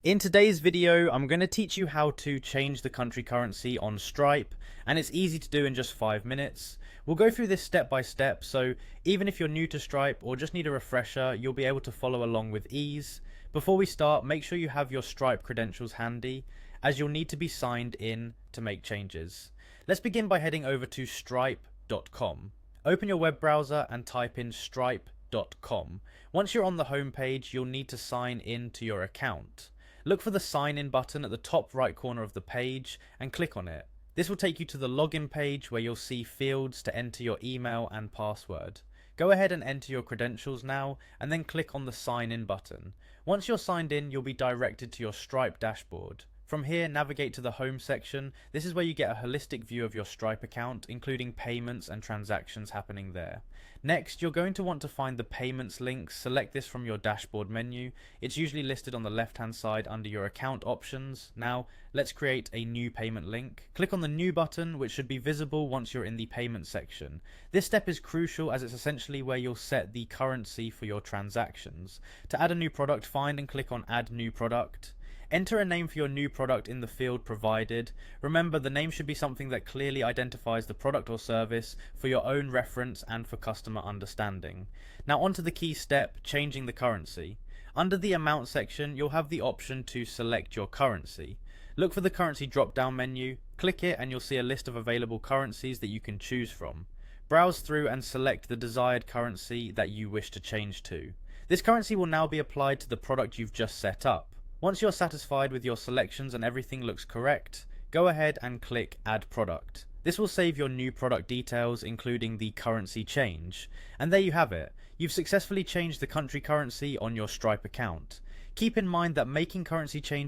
In today's video, I'm going to teach you how to change the country currency on Stripe, and it's easy to do in just 5 minutes. We'll go through this step by step, so even if you're new to Stripe or just need a refresher, you'll be able to follow along with ease. Before we start, make sure you have your Stripe credentials handy, as you'll need to be signed in to make changes. Let's begin by heading over to stripe.com. Open your web browser and type in stripe.com. Once you're on the home page, you'll need to sign in to your account. Look for the sign in button at the top right corner of the page and click on it. This will take you to the login page where you'll see fields to enter your email and password. Go ahead and enter your credentials now and then click on the sign in button. Once you're signed in, you'll be directed to your Stripe dashboard. From here, navigate to the home section. This is where you get a holistic view of your Stripe account, including payments and transactions happening there. Next, you're going to want to find the payments link. Select this from your dashboard menu. It's usually listed on the left hand side under your account options. Now, let's create a new payment link. Click on the new button, which should be visible once you're in the payment section. This step is crucial as it's essentially where you'll set the currency for your transactions. To add a new product, find and click on add new product. Enter a name for your new product in the field provided. Remember, the name should be something that clearly identifies the product or service for your own reference and for customer understanding. Now onto the key step, changing the currency. Under the amount section, you'll have the option to select your currency. Look for the currency drop-down menu, click it and you'll see a list of available currencies that you can choose from. Browse through and select the desired currency that you wish to change to. This currency will now be applied to the product you've just set up. Once you're satisfied with your selections and everything looks correct, go ahead and click Add Product. This will save your new product details, including the currency change. And there you have it. You've successfully changed the country currency on your Stripe account. Keep in mind that making currency changes